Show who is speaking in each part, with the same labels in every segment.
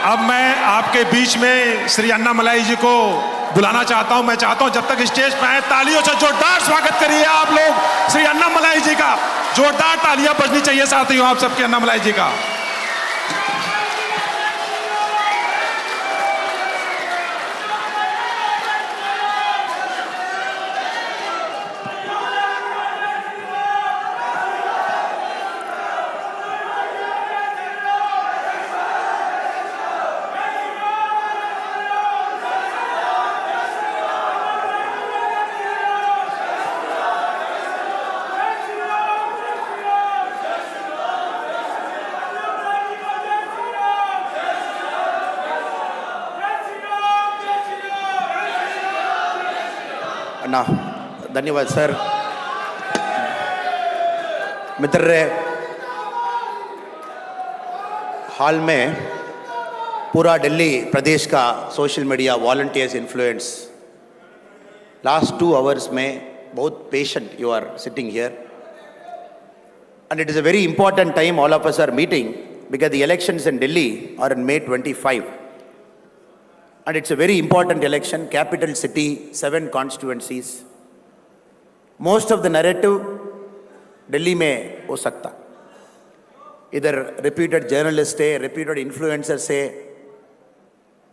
Speaker 1: अब मैं आपके बीच में श्री अन्नामलाई जी को बुलाना चाहता हूं। मैं चाहता हूं जब तक स्टेज पर आए तालियों से जोरदार स्वागत करिए आप लोग श्री अन्नामलाई जी का। जोरदार तालियां बजनी चाहिए साथियों आप सबके अन्नामलाई जी का।
Speaker 2: ना धन्यवाद सर। मित्र हाल में पूरा दिल्ली प्रदेश का social media volunteers influence last 2 hours में बहुत patient you are sitting here and it is a very important time all of us are meeting because the elections in Delhi are in May 25. And it's a very important election, capital city, 7 constituencies. Most of the narrative Delhi में हो सकता, इधर reputed journalists है, reputed influencers है,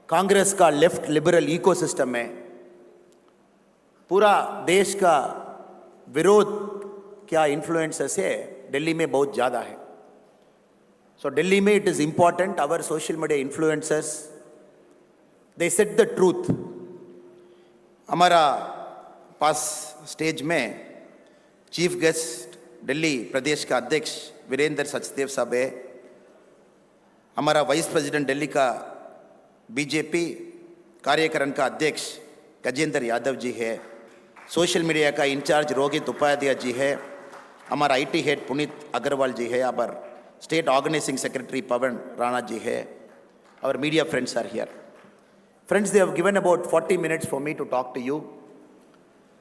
Speaker 2: कांग्रेस का left liberal ecosystem में पूरा देश का विरोध क्या इन्फ्लुएंसर्स है दिल्ली में बहुत ज़्यादा है. So दिल्ली में it is important our social media influencers they said the truth. हमारा पास स्टेज में चीफ गेस्ट दिल्ली प्रदेश का अध्यक्ष वीरेंद्र सचदेव साहब है. हमारा वाइस प्रेसिडेंट दिल्ली का बीजेपी कार्यकरण का अध्यक्ष गजेंद्र यादव जी है. सोशल मीडिया का इंचार्ज रोहित उपाध्याय जी है. हमारा आईटी हेड पुनीत अग्रवाल जी है. अवर state organising secretary Pawan Rana ji है. Our media friends are here. Friends, they have given about 40 minutes for me to talk to you.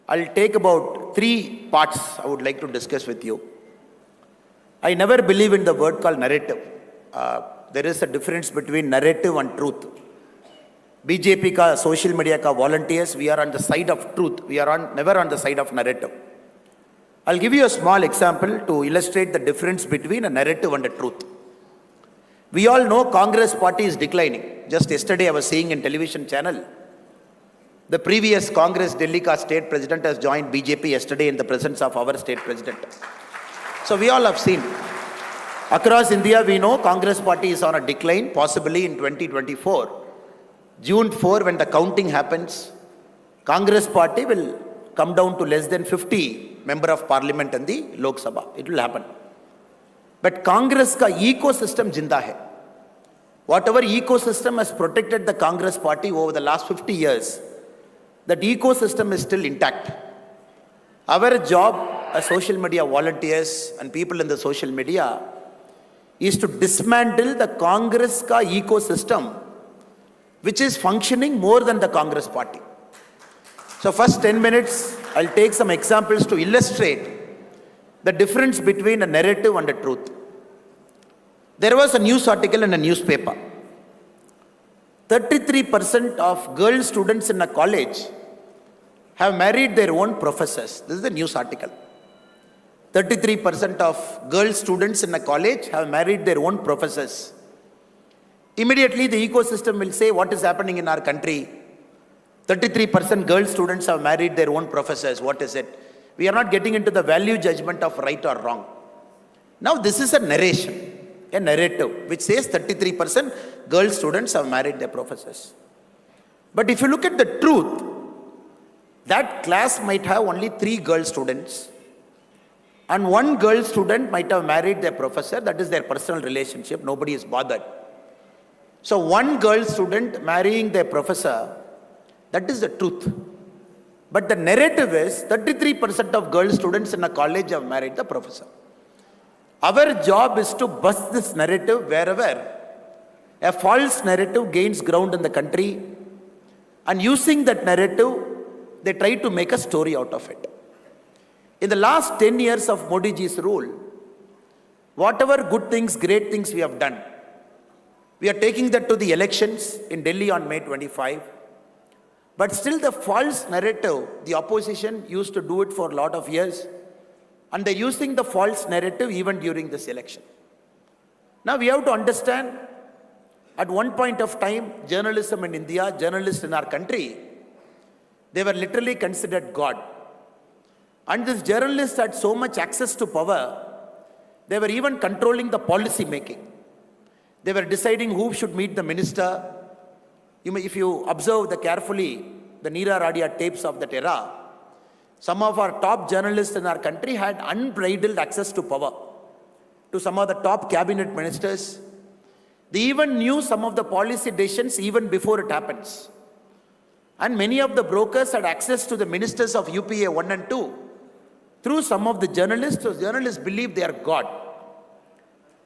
Speaker 2: I'll take about 3 parts I would like to discuss with you. I never believe in the word called narrative. There is a difference between narrative and truth. BJP ka social media ka volunteers, we are on the side of truth. We are never on the side of narrative. I'll give you a small example to illustrate the difference between a narrative and a truth. We all know Congress party is declining. Just yesterday I was seeing in television channel, the previous Congress Delhi ka state president has joined BJP yesterday in the presence of our state president. So we all have seen. Across India we know Congress party is on a decline, possibly in 2024. June 4 when the counting happens, Congress party will come down to less than 50 member of parliament in the Lok Sabha. It will happen. But Congress ka ecosystem jinda hai. Whatever ecosystem has protected the Congress party over the last 50 years, that ecosystem is still intact. Our job as social media volunteers and people in the social media is to dismantle the Congress ka ecosystem, which is functioning more than the Congress party. So first 10 minutes, I'll take some examples to illustrate the difference between a narrative and a truth. There was a news article in a newspaper. 33% of girl students in a college have married their own professors. This is the news article. 33% of girl students in a college have married their own professors. Immediately the ecosystem will say, what is happening in our country? 33% girl students have married their own professors. What is it? We are not getting into the value judgment of right or wrong. Now this is a narration, a narrative, which says 33% girl students have married their professors. But if you look at the truth, that class might have only 3 girl students. And 1 girl student might have married their professor. That is their personal relationship. Nobody is bothered. So 1 girl student marrying their professor, that is the truth. But the narrative is 33% of girl students in a college have married the professor. Our job is to bust this narrative wherever a false narrative gains ground in the country, and using that narrative, they try to make a story out of it. In the last 10 years of Modi ji's rule, whatever good things, great things we have done, We are taking that to the elections in Delhi on May 25. But still the false narrative, the opposition used to do it for a lot of years. And they're using the false narrative even during this election. Now we have to understand, at one point of time, journalism in India, journalists in our country, they were literally considered God. And these journalists had so much access to power, they were even controlling the policy making. They were deciding who should meet the minister. If you observe carefully the Neera Radia tapes of that era, some of our top journalists in our country had unbridled access to power, to some of the top cabinet ministers. They even knew some of the policy decisions even before it happens. And many of the brokers had access to the ministers of UPA 1 and 2 through some of the journalists. So journalists believe they are God.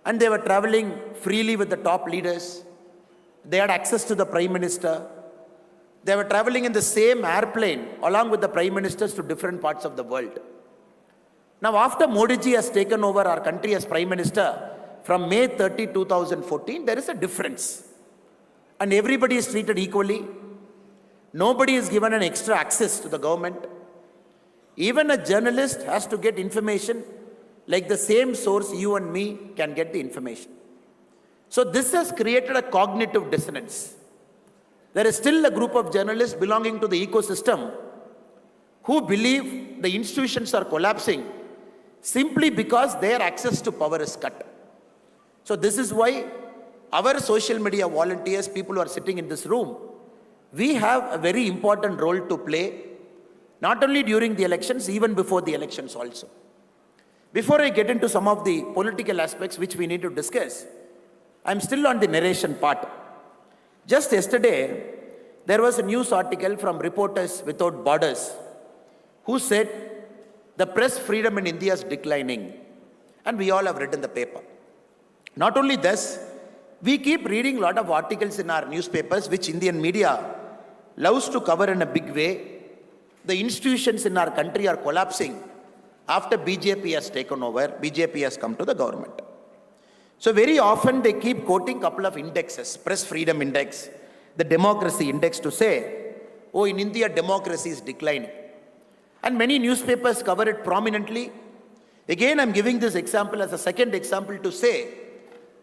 Speaker 2: And they were traveling freely with the top leaders. They had access to the Prime Minister. They were traveling in the same airplane along with the Prime Ministers to different parts of the world. Now after Modi ji has taken over our country as Prime Minister from May 30, 2014, there is a difference. And everybody is treated equally. Nobody is given an extra access to the government. Even a journalist has to get information like the same source you and me can get the information. So this has created a cognitive dissonance. There is still a group of journalists belonging to the ecosystem who believe the institutions are collapsing simply because their access to power is cut. So this is why our social media volunteers, people who are sitting in this room, we have a very important role to play, not only during the elections, even before the elections also. Before I get into some of the political aspects which we need to discuss, I'm still on the narration part. Just yesterday, there was a news article from Reporters Without Borders who said the press freedom in India is declining. And we all have read in the paper. Not only this, we keep reading a lot of articles in our newspapers which Indian media loves to cover in a big way. The institutions in our country are collapsing after BJP has taken over, BJP has come to the government. So very often they keep quoting a couple of indexes, press freedom index, the democracy index, to say, oh, in India, democracy is declining. And many newspapers cover it prominently. Again, I'm giving this example as a second example to say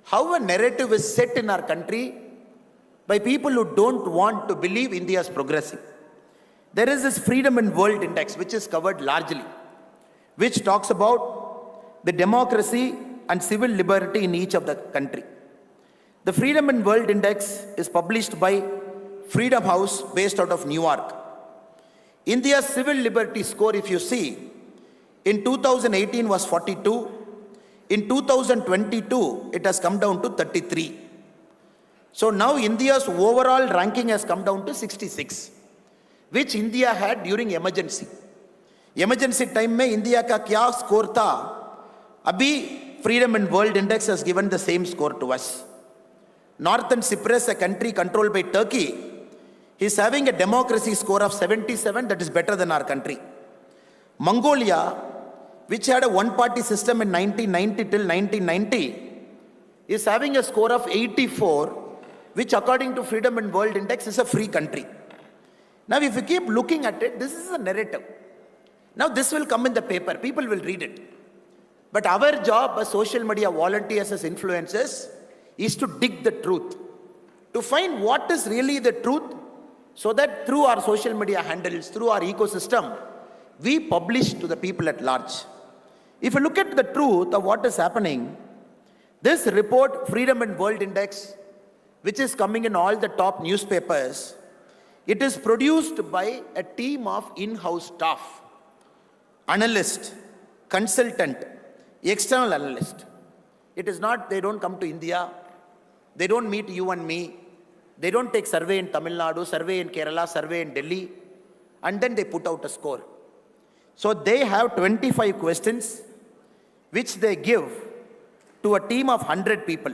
Speaker 2: how a narrative is set in our country by people who don't want to believe India is progressing. There is this Freedom in World Index, which is covered largely, which talks about the democracy and civil liberty in each of the country. The Freedom in World Index is published by Freedom House based out of New York. India's civil liberty score, if you see, in 2018 was 42. In 2022, it has come down to 33. So now India's overall ranking has come down to 66, which India had during emergency. Emergency time में India का क्या score था, अभी Freedom in World Index has given the same score to us. Northern Cyprus, a country controlled by Turkey, is having a democracy score of 77, that is better than our country. Mongolia, which had a one-party system in 1990 till 1990, is having a score of 84, which according to Freedom in World Index is a free country. Now if you keep looking at it, this is a narrative. Now this will come in the paper, people will read it. But our job as social media volunteers, as influencers, is to dig the truth, to find what is really the truth, so that through our social media handles, through our ecosystem, we publish to the people at large. If you look at the truth of what is happening, this report, Freedom in World Index, which is coming in all the top newspapers, it is produced by a team of in-house staff, analyst, consultant, external analyst. It is not, they don't come to India, they don't meet you and me, they don't take survey in Tamil Nadu, survey in Kerala, survey in Delhi, and then they put out a score. So they have 25 questions which they give to a team of 100 people.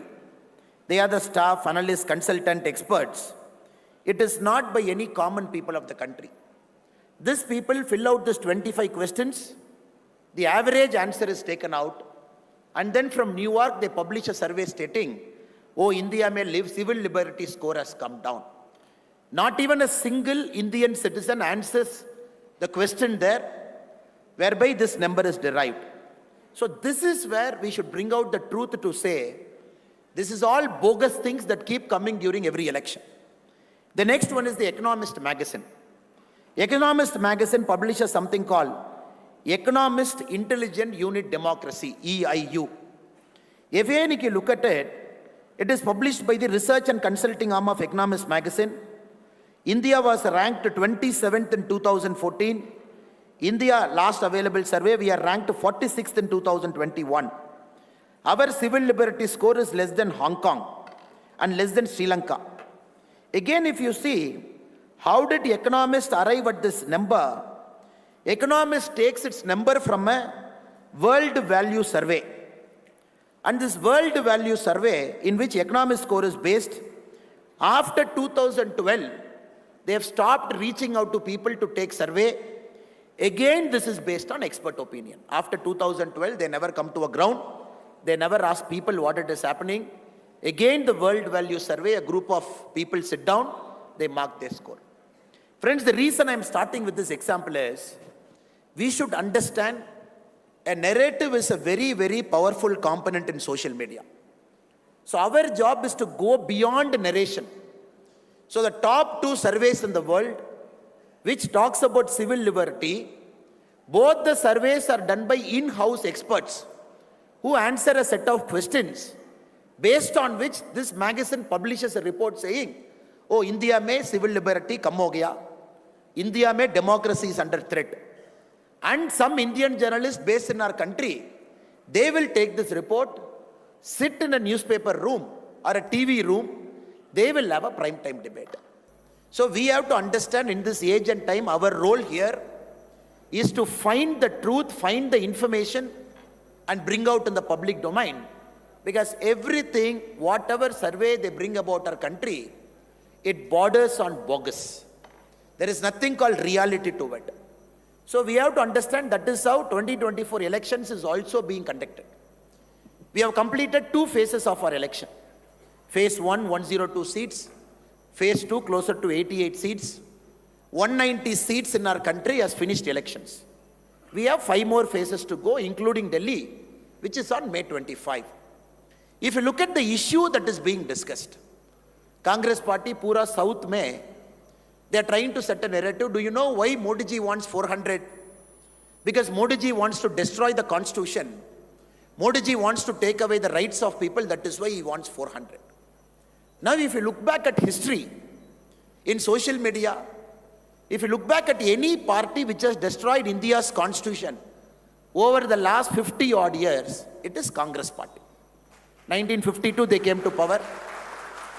Speaker 2: They are the staff, analysts, consultant, experts. It is not by any common people of the country. These people fill out these 25 questions. The average answer is taken out. And then from New York, they publish a survey stating oh, India may live, civil liberty score has come down. Not even a single Indian citizen answers the question there, whereby this number is derived. So this is where we should bring out the truth to say, this is all bogus things that keep coming during every election. The next one is the Economist magazine. Economist magazine publishes something called Economist Intelligent Unit Democracy, EIU. Again, if you look at it, it is published by the research and consulting arm of Economist magazine. India was ranked 27th in 2014. India, last available survey, we are ranked 46th in 2021. Our civil liberty score is less than Hong Kong and less than Sri Lanka. Again, if you see, how did the Economist arrive at this number? Economist takes its number from a world value survey. And this world value survey, in which Economist score is based, after 2012, they have stopped reaching out to people to take survey. Again, this is based on expert opinion. After 2012, they never come to a ground. They never ask people what it is happening. Again, the world value survey, a group of people sit down, they mark their score. Friends, the reason I'm starting with this example is, we should understand a narrative is a very, very powerful component in social media. So our job is to go beyond narration. So the top 2 surveys in the world, which talks about civil liberty, both the surveys are done by in-house experts who answer a set of questions based on which this magazine publishes a report saying, oh, India mein civil liberty kam ho gaya, India mein democracy is under threat. And some Indian journalists based in our country, they will take this report, sit in a newspaper room or a TV room, they will have a prime time debate. So we have to understand in this age and time, our role here is to find the truth, find the information and bring out in the public domain. Because everything, whatever survey they bring about our country, it borders on bogus. There is nothing called reality to it. So we have to understand that is how 2024 elections is also being conducted. We have completed 2 phases of our election. Phase 1, 102 seats. Phase 2, closer to 88 seats. 190 seats in our country has finished elections. We have 5 more phases to go, including Delhi, which is on May 25. If you look at the issue that is being discussed, Congress party, Pura South mein, they are trying to set a narrative. Do you know why Modi ji wants 400? Because Modi ji wants to destroy the constitution. Modi ji wants to take away the rights of people. That is why he wants 400. Now, if you look back at history, in social media, if you look back at any party which has destroyed India's constitution over the last 50 odd years, it is Congress party. 1952, they came to power.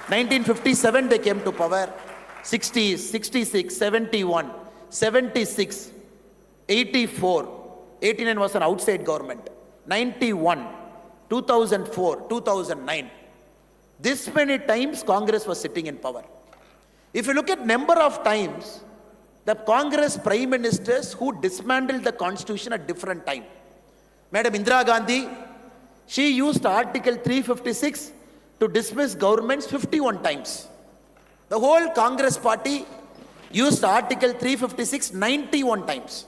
Speaker 2: 1957, they came to power. 60s, 66, 71, 76, 84, 89 was an outside government, 91, 2004, 2009. This many times Congress was sitting in power. If you look at number of times, the Congress prime ministers who dismantled the constitution at different time. Madam Indira Gandhi, she used Article 356 to dismiss governments 51 times. The whole Congress party used Article 356 91 times.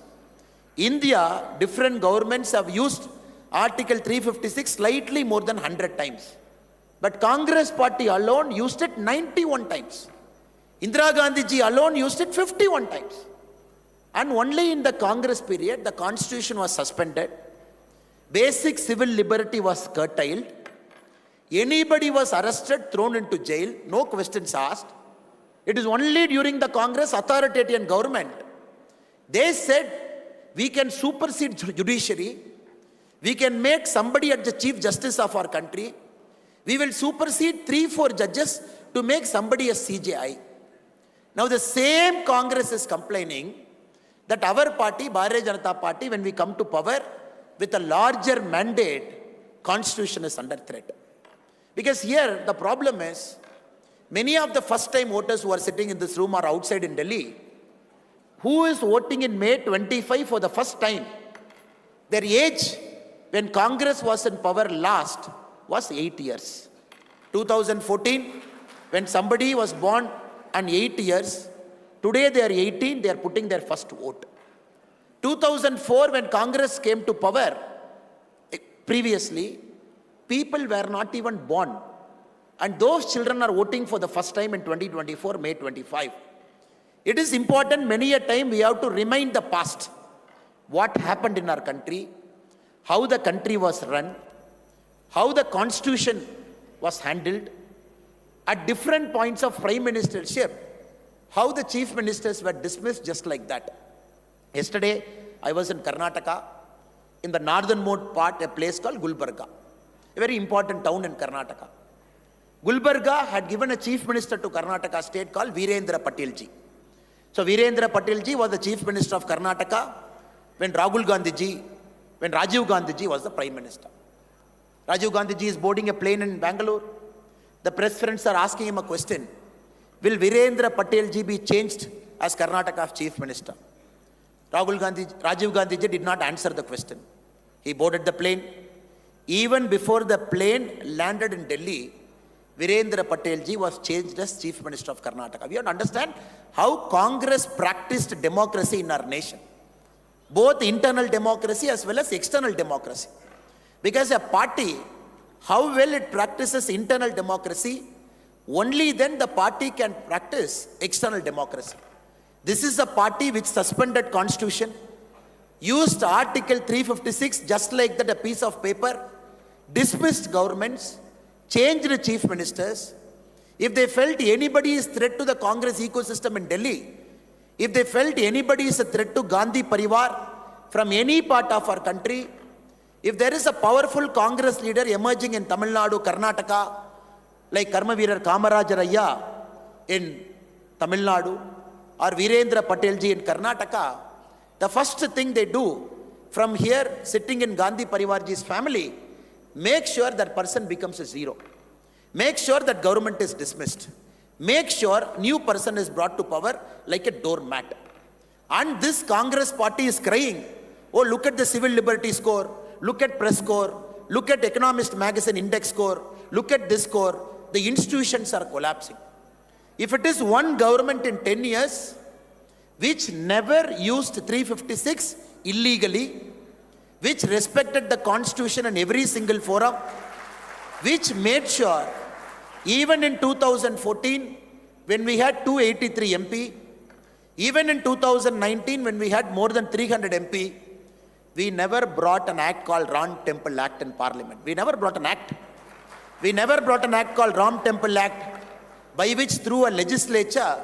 Speaker 2: India, different governments have used Article 356 slightly more than 100 times. But Congress party alone used it 91 times. Indira Gandhi ji alone used it 51 times. And only in the Congress period, the constitution was suspended. Basic civil liberty was curtailed. Anybody was arrested, thrown into jail, no questions asked. It is only during the Congress authoritarian government, they said, we can supersede judiciary, we can make somebody as the Chief Justice of our country, we will supersede 3-4 judges to make somebody a CJI. Now the same Congress is complaining that our party, Bharatiya Janata Party, when we come to power with a larger mandate, constitution is under threat. Because here the problem is, many of the first-time voters who are sitting in this room are outside in Delhi. Who is voting in May 25 for the first time? Their age when Congress was in power last was 8 years. 2014, when somebody was born and 8 years, today they are 18, they are putting their first vote. 2004, when Congress came to power, previously, people were not even born. And those children are voting for the first time in 2024, May 25. It is important, many a time we have to remind the past. What happened in our country, how the country was run, how the constitution was handled, at different points of prime ministership, how the chief ministers were dismissed just like that. Yesterday, I was in Karnataka, in the northernmost part, a place called Gulbarga, a very important town in Karnataka. Gulbarga had given a chief minister to Karnataka state called Virendra Patilji. So Virendra Patilji was the chief minister of Karnataka when Rajiv Gandhiji was the prime minister. Rajiv Gandhiji is boarding a plane in Bangalore. The press friends are asking him a question. Will Virendra Patilji be changed as Karnataka's chief minister? Rajiv Gandhiji did not answer the question. He boarded the plane. Even before the plane landed in Delhi, Virendra Patilji was changed as chief minister of Karnataka. We have to understand how Congress practiced democracy in our nation. Both internal democracy as well as external democracy. Because a party, how well it practices internal democracy, only then the party can practice external democracy. This is a party which suspended constitution, used Article 356 just like that, a piece of paper, dismissed governments, changed the chief ministers. If they felt anybody is threat to the Congress ecosystem in Delhi, if they felt anybody is a threat to Gandhi Parivar from any part of our country, if there is a powerful Congress leader emerging in Tamil Nadu, Karnataka, like Karmaveerar Kamarajarayya in Tamil Nadu, or Virendra Patilji in Karnataka, the first thing they do from here, sitting in Gandhi Parivarji's family, make sure that person becomes a zero. Make sure that government is dismissed. Make sure new person is brought to power like a doormat. And this Congress party is crying, oh, look at the civil liberty score, look at press score, look at Economist magazine index score, look at this score. The institutions are collapsing. If it is one government in 10 years, which never used 356 illegally, which respected the constitution in every single forum, which made sure, even in 2014, when we had 283 MP, even in 2019, when we had more than 300 MP, we never brought an act called Ram Temple Act in Parliament. We never brought an act. We never brought an act called Ram Temple Act, by which through a legislature,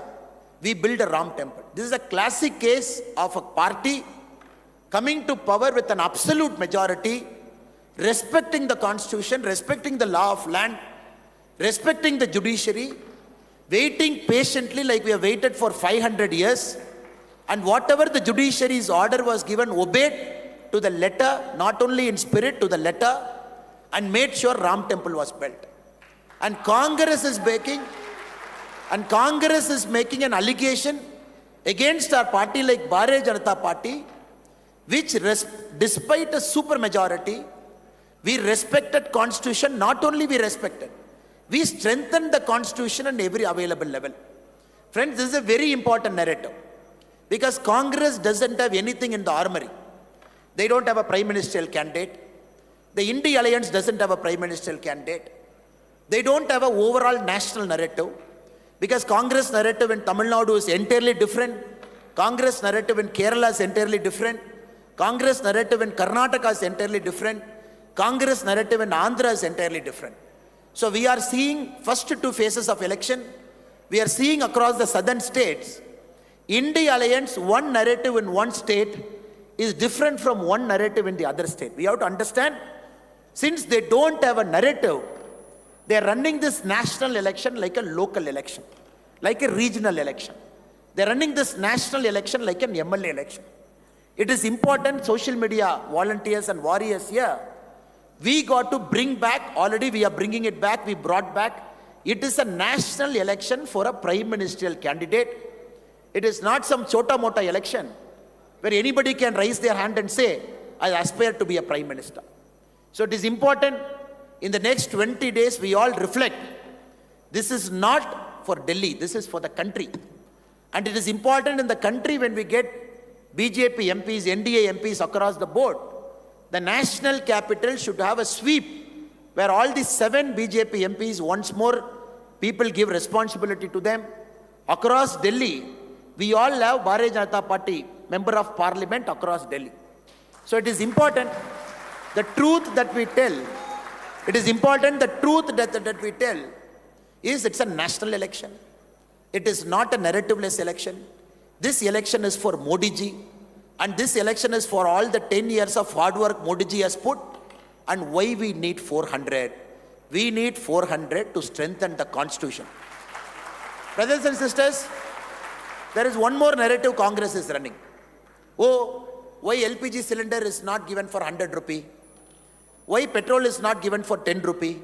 Speaker 2: we build a Ram Temple. This is a classic case of a party coming to power with an absolute majority, respecting the constitution, respecting the law of land, respecting the judiciary, waiting patiently like we have waited for 500 years, and whatever the judiciary's order was given, obeyed to the letter, not only in spirit, to the letter, and made sure Ram Temple was built. And Congress is making an allegation against our party like Bharatiya Janata Party, which despite a super majority, we respected constitution. Not only we respected, we strengthened the constitution at every available level. Friends, this is a very important narrative, because Congress doesn't have anything in the armory. They don't have a prime ministerial candidate. The India Alliance doesn't have a prime ministerial candidate. They don't have an overall national narrative, because Congress narrative in Tamil Nadu is entirely different. Congress narrative in Kerala is entirely different. Congress narrative in Karnataka is entirely different. Congress narrative in Andhra is entirely different. So we are seeing first two phases of election. We are seeing across the southern states, India Alliance, one narrative in one state is different from one narrative in the other state. We have to understand, since they don't have a narrative, they are running this national election like a local election, like a regional election. They are running this national election like an MLA election. It is important, social media volunteers and warriors here, we got to bring back, already we are bringing it back, we brought back, it is a national election for a prime ministerial candidate. It is not some chota-mota election where anybody can raise their hand and say, I aspire to be a prime minister. So it is important in the next 20 days, we all reflect. This is not for Delhi, this is for the country. And it is important in the country when we get BJP MPs, NDA MPs across the board. The national capital should have a sweep where all these 7 BJP MPs, once more, people give responsibility to them. Across Delhi, we all have Bharatiya Janata Party member of parliament across Delhi. So it is important the truth that we tell. It is important the truth that we tell is it's a national election. It is not a narrative-less election. This election is for Modi ji, and this election is for all the 10 years of hard work Modi ji has put. And why we need 400? We need 400 to strengthen the constitution. Brothers and sisters, there is one more narrative Congress is running. Oh, why LPG cylinder is not given for 100 rupee? Why petrol is not given for 10 rupee?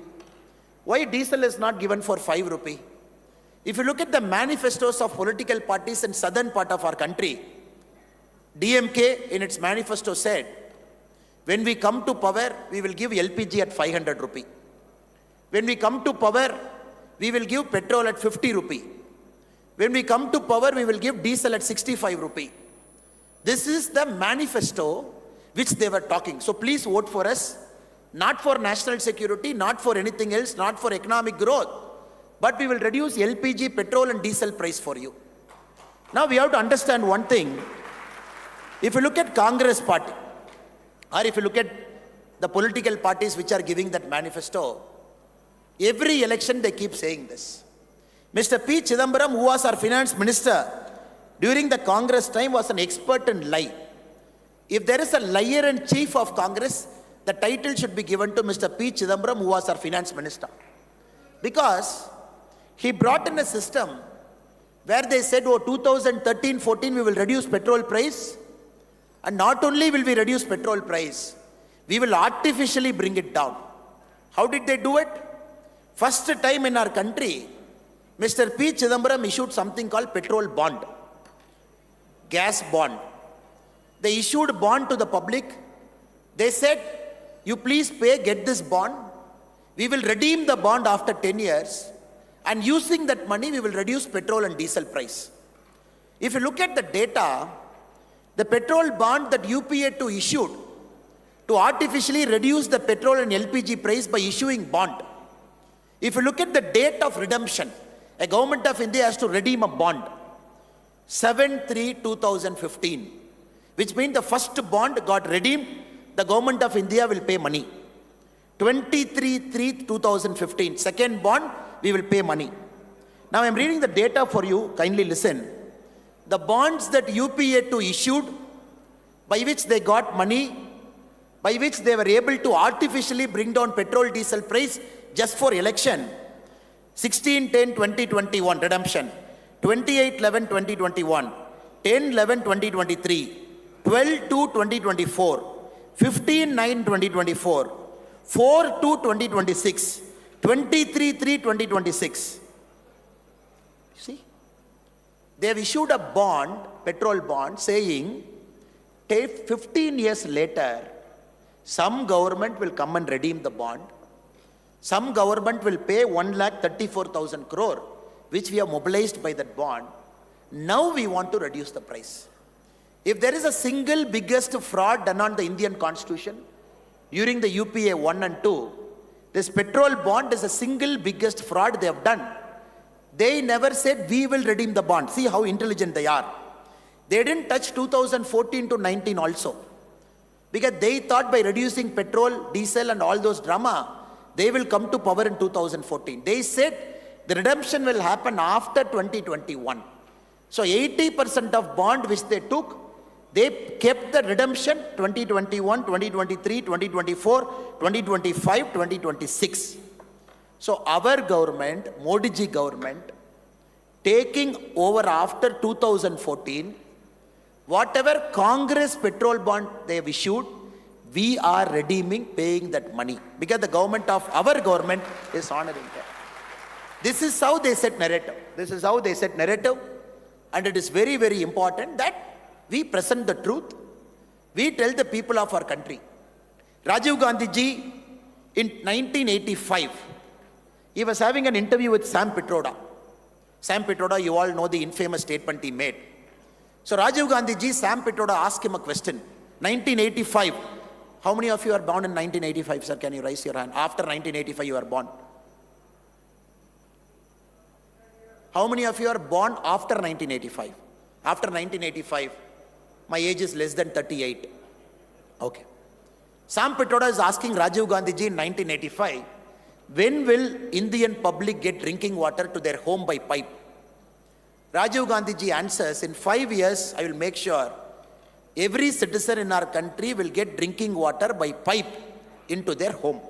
Speaker 2: Why diesel is not given for 5 rupee? If you look at the manifestos of political parties in southern part of our country, DMK in its manifesto said, when we come to power, we will give LPG at 500 rupee. When we come to power, we will give petrol at 50 rupee. When we come to power, we will give diesel at 65 rupee. This is the manifesto which they were talking. So please vote for us, not for national security, not for anything else, not for economic growth, but we will reduce LPG, petrol and diesel price for you. Now we have to understand one thing. If you look at Congress party, or if you look at the political parties which are giving that manifesto, every election they keep saying this. Mr. P. Chidambaram, who was our finance minister during the Congress time, was an expert in lie. If there is a liar and chief of Congress, the title should be given to Mr. P. Chidambaram, who was our finance minister. Because he brought in a system where they said, oh, 2013-14 we will reduce petrol price. And not only will we reduce petrol price, we will artificially bring it down. How did they do it? First time in our country, Mr. P. Chidambaram issued something called petrol bond, gas bond. They issued bond to the public. They said, you please pay, get this bond. We will redeem the bond after 10 years. And using that money, we will reduce petrol and diesel price. If you look at the data, the petrol bond that UPA2 issued to artificially reduce the petrol and LPG price by issuing bond. If you look at the date of redemption, a government of India has to redeem a bond, 7/3/2015, which means the first bond got redeemed, the government of India will pay money. 23/3/2015, second bond, we will pay money. Now I am reading the data for you, kindly listen. The bonds that UPA2 issued, by which they got money, by which they were able to artificially bring down petrol diesel price just for election, 16/10/2021 redemption, 28/11/2021, 10/11/2023, 12/2/2024, 15/9/2024, 4/2/2026, 23/3/2026. See? They have issued a bond, petrol bond, saying 15 years later, some government will come and redeem the bond. Some government will pay 1,34,000 crore, which we have mobilized by that bond. Now we want to reduce the price. If there is a single biggest fraud done on the Indian Constitution during the UPA 1 and 2, this petrol bond is the single biggest fraud they have done. They never said we will redeem the bond. See how intelligent they are. They didn't touch 2014 to 19 also. Because they thought by reducing petrol, diesel and all those drama, they will come to power in 2014. They said the redemption will happen after 2021. So 80% of bond which they took, they kept the redemption 2021, 2023, 2024, 2025, 2026. So our government, Modi ji government, taking over after 2014, whatever Congress petrol bond they have issued, we are redeeming, paying that money. Because the government of our government is honoring that. This is how they set narrative. This is how they set narrative. And it is very, very important that we present the truth. We tell the people of our country. Rajiv Gandhi ji, In 1985, he was having an interview with Sam Pitroda. Sam Pitroda, you all know the infamous statement he made. So Rajiv Gandhi ji, Sam Pitroda asked him a question. 1985. How many of you are born in 1985, sir? Can you raise your hand? After 1985, you are born. How many of you are born after 1985? After 1985, my age is less than 38. Okay. Sam Pitroda is asking Rajiv Gandhi ji in 1985, when will Indian public get drinking water to their home by pipe? Rajiv Gandhi ji answers, in 5 years, I will make sure every citizen in our country will get drinking water by pipe into their home.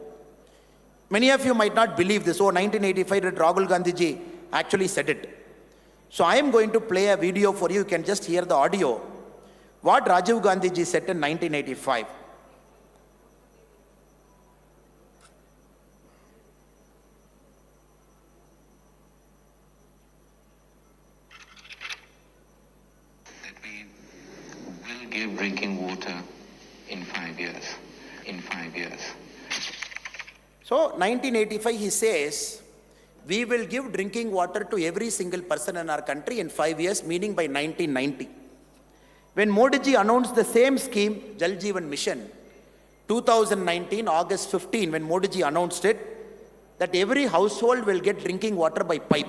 Speaker 2: Many of you might not believe this. Oh, 1985, that Rahul Gandhi ji actually said it. So I am going to play a video for you. You can just hear the audio. What Rajiv Gandhi ji said in 1985.
Speaker 3: Give drinking water in 5 years. In 5 years.
Speaker 2: So 1985 he says, we will give drinking water to every single person in our country in 5 years, meaning by 1990. When Modi ji announced the same scheme, Jal Jeevan Mission, 2019, August 15, when Modi ji announced it, that every household will get drinking water by pipe.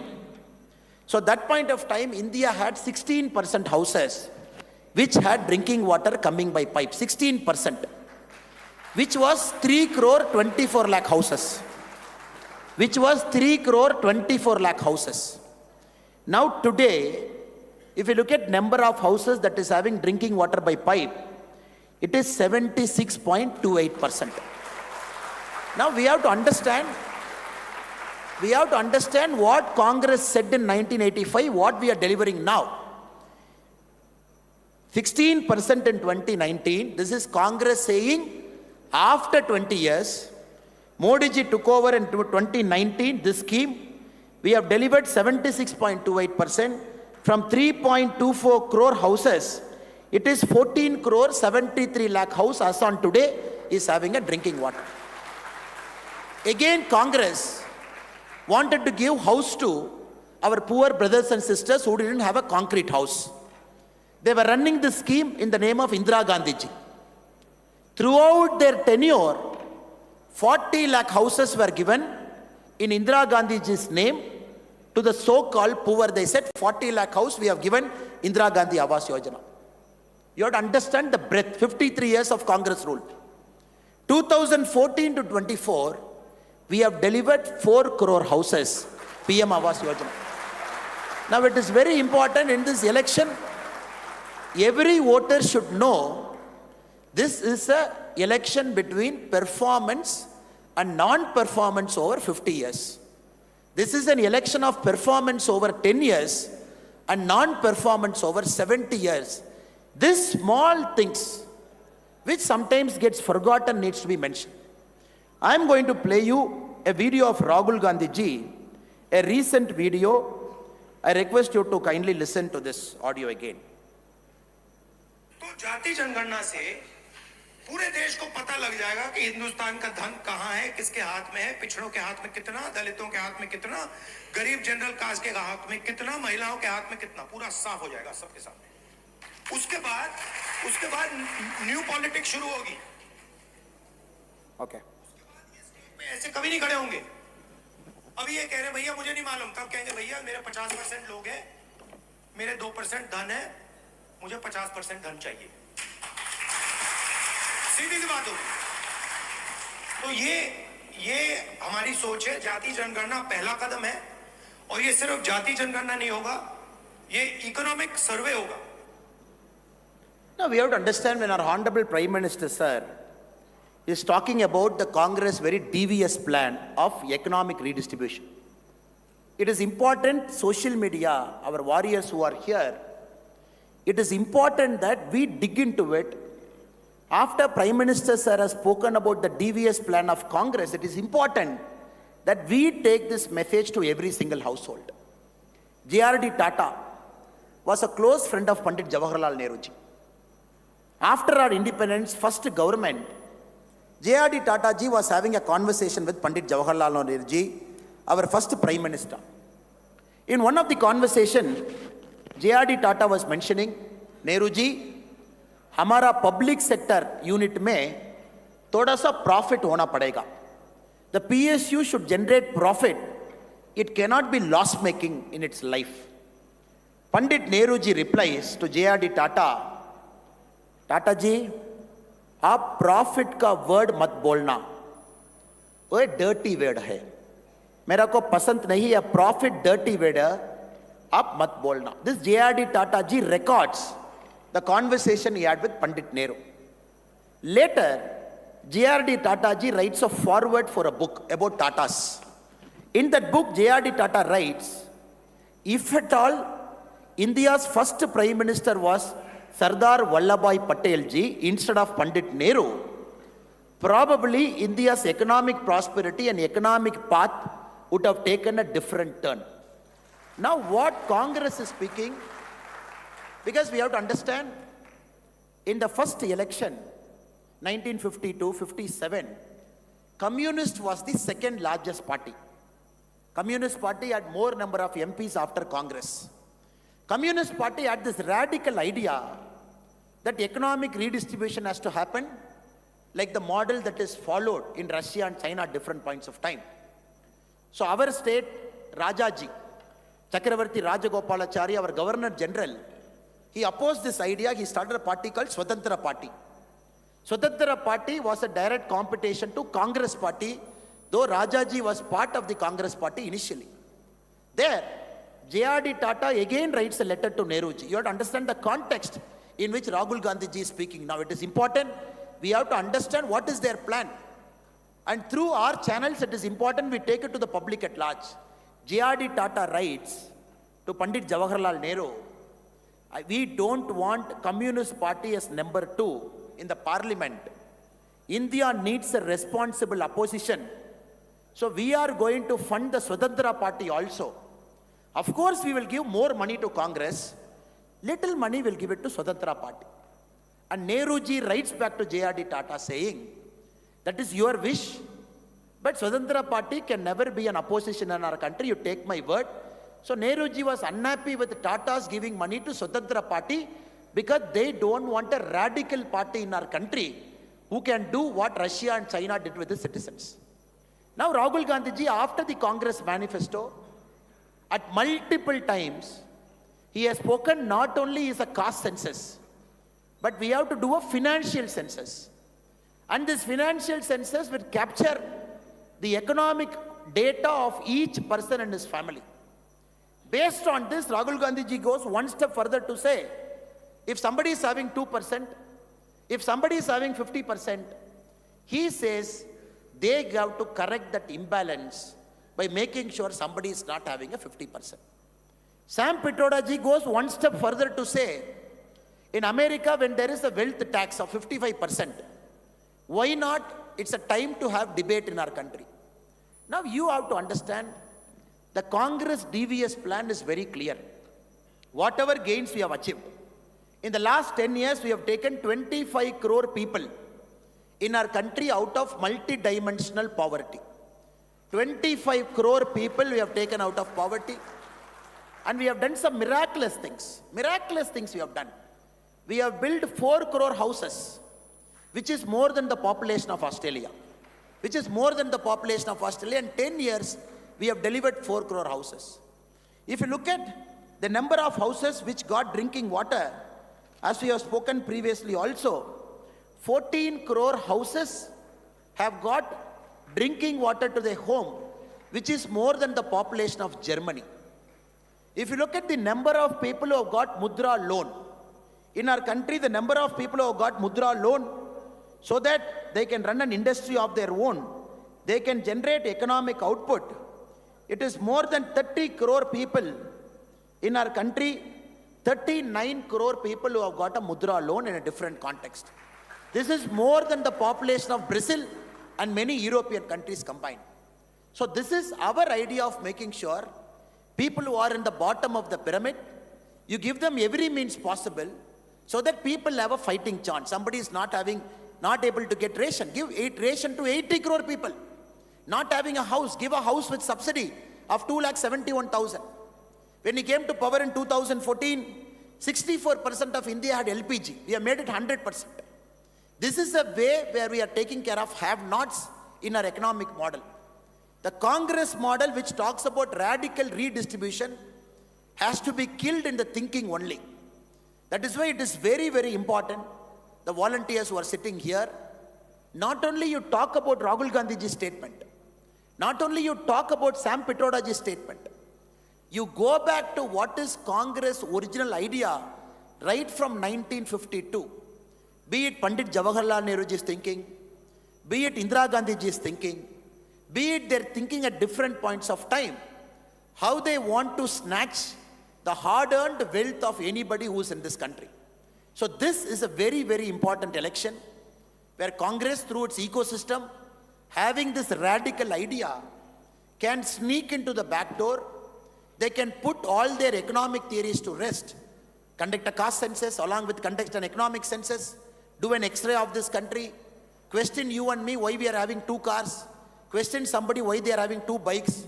Speaker 2: So at that point of time, India had 16% houses which had drinking water coming by pipe, 16%, which was 3 crore 24 lakh houses, which was 3 crore 24 lakh houses. Now today, if you look at number of houses that is having drinking water by pipe, it is 76.28%. Now we have to understand what Congress said in 1985, what we are delivering now. 16% in 2019, this is Congress saying after 20 years, Modi ji took over in 2019, this scheme, we have delivered 76.28%. From 3.24 crore houses, it is 14 crore 73 lakh house as on today is having a drinking water. Again, Congress wanted to give house to our poor brothers and sisters who didn't have a concrete house. They were running this scheme in the name of Indira Gandhi ji. Throughout their tenure, 40 lakh houses were given in Indira Gandhi ji's name to the so-called poor. They said 40 lakh house we have given Indira Gandhi Awas Yojana. You have to understand the breadth. 53 years of Congress rule. 2014 to 24, we have delivered 4 crore houses, PM Awas Yojana. Now it is very important in this election, every voter should know this is an election between performance and non-performance over 50 years. This is an election of performance over 10 years and non-performance over 70 years. These small things, which sometimes gets forgotten, needs to be mentioned. I am going to play you a video of Rahul Gandhi ji, a recent video. I request you to kindly listen to this audio again.
Speaker 4: तो जाति जनगणना से पूरे देश को पता लग जाएगा कि हिंदुस्तान का धन कहां है, किसके हाथ में है, पिछड़ों के हाथ में कितना, दलितों के हाथ में कितना, गरीब जनरल कास्ट के हाथ में कितना, महिलाओं के हाथ में कितना, पूरा साफ हो जाएगा सबके सामने। उसके बाद न्यू पॉलिटिक्स शुरू होगी।
Speaker 2: ओके।
Speaker 4: ऐसे कभी नहीं खड़े होंगे। अभी ये कह रहे भैया मुझे नहीं मालूम, तब कहेंगे भैया मेरे 50% लोग हैं, मेरे 2% धन है, मुझे 50% धन चाहिए। सीधी सी बात होगी। तो ये हमारी सोच है। जाति जनगणना पहला कदम है और ये सिर्फ जाति जनगणना नहीं होगा, ये इकोनॉमिक सर्वे होगा।
Speaker 2: Now we have to understand when our Honorable Prime Minister sir is talking about the Congress very devious plan of economic redistribution. It is important, social media, our warriors who are here, it is important that we dig into it. After Prime Minister sir has spoken about the devious plan of Congress, it is important that we take this message to every single household. J.R.D. Tata was a close friend of Pandit Jawaharlal Nehru ji. After our independence, first government J.R.D. Tata ji was having a conversation with Pandit Jawaharlal Nehru ji, our first Prime Minister. In one of the conversation, J.R.D. Tata was mentioning, Nehru ji, हमारा public sector unit में थोड़ा सा profit होना पड़ेगा. The PSU should generate profit. It cannot be loss making in its life. Pandit Nehru ji replies to J.R.D. Tata, Tata ji, आप profit का word मत बोलना, वो डर्टी वर्ड है, मेरा को पसंद नहीं है. प्रॉफिट डर्टी वर्ड है, आप मत बोलना. This J.R.D. Tata ji records the conversation he had with Pandit Nehru. Later, J.R.D. Tata ji writes a foreword for a book about Tatas. In that book, J.R.D. Tata writes, if at all, India's first Prime Minister was Sardar Vallabhbhai Patel ji instead of Pandit Nehru, probably India's economic prosperity and economic path would have taken a different turn. Now what Congress is speaking, because we have to understand, in the first election, 1952-57, Communist was the second largest party. Communist Party had more number of MPs after Congress. Communist Party had this radical idea that economic redistribution has to happen like the model that is followed in Russia and China at different points of time. So our state, Rajaji, Chakravarti Rajagopalachari, our Governor General, he opposed this idea. He started a party called Swatantra Party. Swatantra Party was a direct competition to Congress Party, though Rajaji was part of the Congress Party initially. There, J.R.D. Tata again writes a letter to Nehruji. You have to understand the context in which Rahul Gandhi ji is speaking. Now it is important. We have to understand what is their plan. And through our channels, it is important we take it to the public at large. J.R.D. Tata writes to Pandit Jawaharlal Nehru, we don't want Communist Party as number 2 in the parliament. India needs a responsible opposition. So we are going to fund the Swatantra Party also. Of course, we will give more money to Congress. Little money we'll give it to Swatantra Party. And Nehruji writes back to J.R.D. Tata saying, that is your wish, but Swatantra Party can never be an opposition in our country, you take my word. So Nehruji was unhappy with Tata's giving money to Swatantra Party because they don't want a radical party in our country who can do what Russia and China did with the citizens. Now Rahul Gandhi ji, after the Congress manifesto, at multiple times, he has spoken not only is a caste census, but we have to do a financial census. And this financial census will capture the economic data of each person and his family. Based on this, Rahul Gandhi ji goes one step further to say, if somebody is having 2%, if somebody is having 50%, he says they have to correct that imbalance by making sure somebody is not having a 50%. Sam Pitroda ji goes one step further to say, in America, when there is a wealth tax of 55%, why not? It's a time to have debate in our country. Now you have to understand, the Congress DVS plan is very clear. Whatever gains we have achieved, in the last 10 years, we have taken 25 crore people in our country out of multi-dimensional poverty. 25 crore people we have taken out of poverty. And we have done some miraculous things. Miraculous things we have done. We have built 4 crore houses, which is more than the population of Australia. Which is more than the population of Australia. In 10 years, we have delivered 4 crore houses. If you look at the number of houses which got drinking water, as we have spoken previously also, 14 crore houses have got drinking water to their home, which is more than the population of Germany. If you look at the number of people who have got Mudra loan, in our country, the number of people who have got Mudra loan, so that they can run an industry of their own, they can generate economic output. It is more than 30 crore people in our country, 39 crore people who have got a Mudra loan in a different context. This is more than the population of Brazil and many European countries combined. So this is our idea of making sure people who are in the bottom of the pyramid, you give them every means possible so that people have a fighting chance. Somebody is not having not able to get ration. Give ration to 80 crore people. Not having a house, give a house with subsidy of 2,71,000. When he came to power in 2014, 64% of India had LPG. We have made it 100%. This is a way where we are taking care of have-nots in our economic model. The Congress model, which talks about radical redistribution, has to be killed in the thinking only. That is why it is very, very important, the volunteers who are sitting here, not only you talk about Rahul Gandhi's statement, not only you talk about Sam Pitroda's statement, you go back to what is Congress' original idea right from 1952. Be it Pandit Jawaharlal Nehruji's thinking, be it Indira Gandhi's thinking, be it their thinking at different points of time, how they want to snatch the hard-earned wealth of anybody who is in this country. So this is a very, very important election where Congress, through its ecosystem, having this radical idea, can sneak into the back door. They can put all their economic theories to rest, conduct a caste census along with conduct an economic census, do an X-ray of this country, question you and me why we are having 2 cars, question somebody why they are having 2 bikes,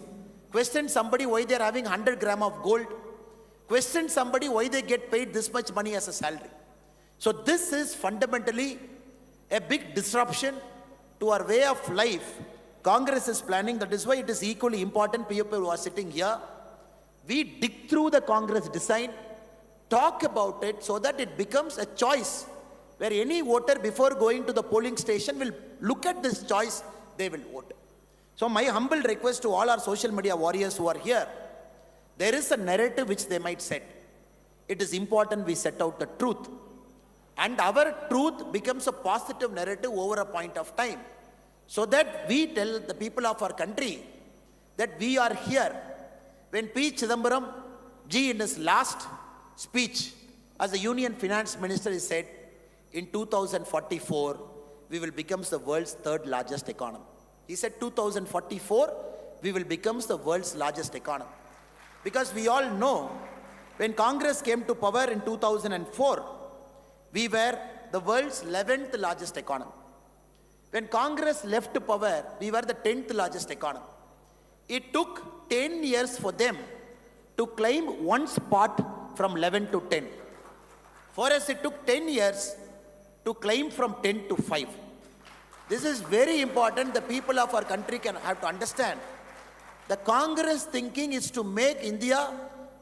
Speaker 2: question somebody why they are having 100 grams of gold, question somebody why they get paid this much money as a salary. So this is fundamentally a big disruption to our way of life. Congress is planning. That is why it is equally important, people who are sitting here, we dig through the Congress design, talk about it so that it becomes a choice where any voter before going to the polling station will look at this choice, they will vote. So my humble request to all our social media warriors who are here, there is a narrative which they might set. It is important we set out the truth. And our truth becomes a positive narrative over a point of time. So that we tell the people of our country that we are here. When P. Chidambaram ji in his last speech as a Union Finance Minister, he said, in 2044, we will become the world's 3rd largest economy. He said 2044, we will become the world's largest economy. Because we all know, when Congress came to power in 2004, we were the world's 11th largest economy. When Congress left power, we were the 10th largest economy. It took 10 years for them to climb 1 spot from 11 to 10. For us, it took 10 years to climb from 10 to 5. This is very important. The people of our country can have to understand. The Congress thinking is to make India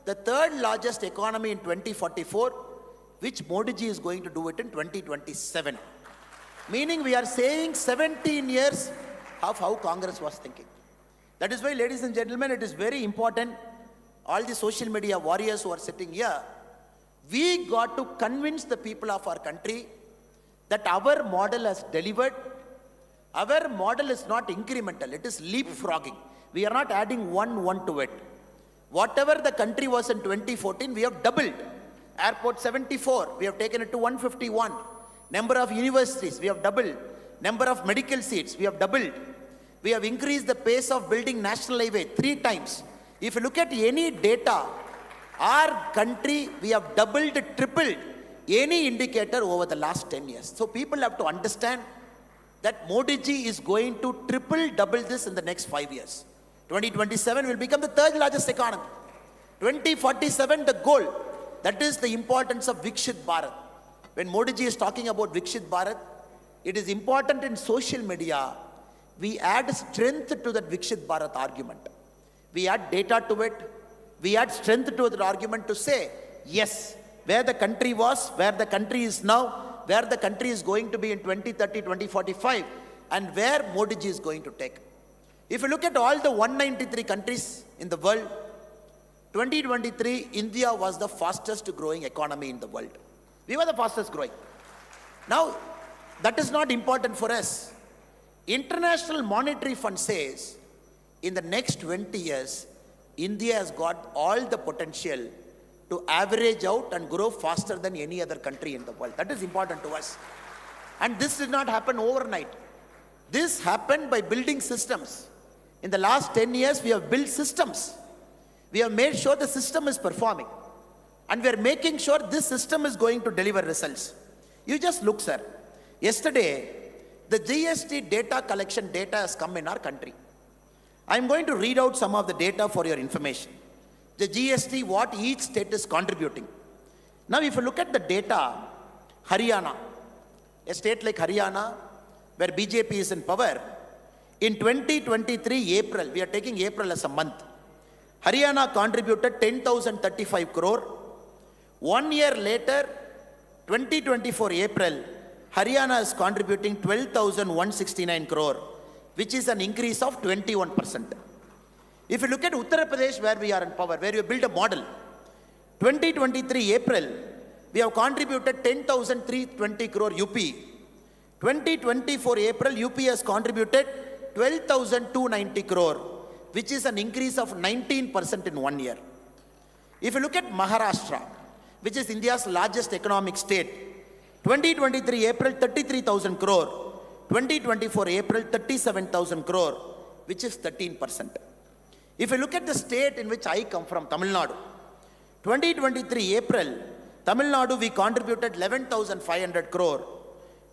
Speaker 2: the 3rd largest economy in 2044, which Modi ji is going to do it in 2027. Meaning we are saying 17 years of how Congress was thinking. That is why, ladies and gentlemen, it is very important, all the social media warriors who are sitting here, we got to convince the people of our country that our model has delivered. Our model is not incremental, it is leapfrogging. We are not adding one to it. Whatever the country was in 2014, we have doubled. Airport 74, we have taken it to 151. Number of universities, we have doubled. Number of medical seats, we have doubled. We have increased the pace of building national highway 3 times. If you look at any data, our country, we have doubled, tripled any indicator over the last 10 years. So people have to understand that Modi ji is going to double this in the next 5 years. 2027 will become the 3rd largest economy. 2047, the goal. That is the importance of Viksit Bharat. When Modi ji is talking about Viksit Bharat, it is important in social media, we add strength to that Viksit Bharat argument. We add data to it. We add strength to that argument to say, yes, where the country was, where the country is now, where the country is going to be in 2030, 2045, and where Modi ji is going to take. If you look at all the 193 countries in the world, 2023, India was the fastest growing economy in the world. We were the fastest growing. Now, that is not important for us. International Monetary Fund says, in the next 20 years, India has got all the potential to average out and grow faster than any other country in the world. That is important to us. And this did not happen overnight. This happened by building systems. In the last 10 years, we have built systems. We have made sure the system is performing. And we are making sure this system is going to deliver results. You just look, sir. Yesterday, The GST data collection data has come in our country. I'm going to read out some of the data for your information. The GST, what each state is contributing. Now, if you look at the data, Haryana, a state like Haryana, where BJP is in power, in 2023 April, we are taking April as a month, Haryana contributed 10,035 crore. 1 year later, 2024 April, Haryana is contributing 12,169 crore, which is an increase of 21%. If you look at Uttar Pradesh, where we are in power, where you build a model, 2023 April, we have contributed 10,320 crore UP. 2024 April, UP has contributed 12,290 crore, which is an increase of 19% in 1 year. If you look at Maharashtra, which is India's largest economic state, 2023 April, 33,000 crore. 2024 April, 37,000 crore, which is 13%. If you look at the state in which I come from, Tamil Nadu, 2023 April, Tamil Nadu, we contributed 11,500 crore.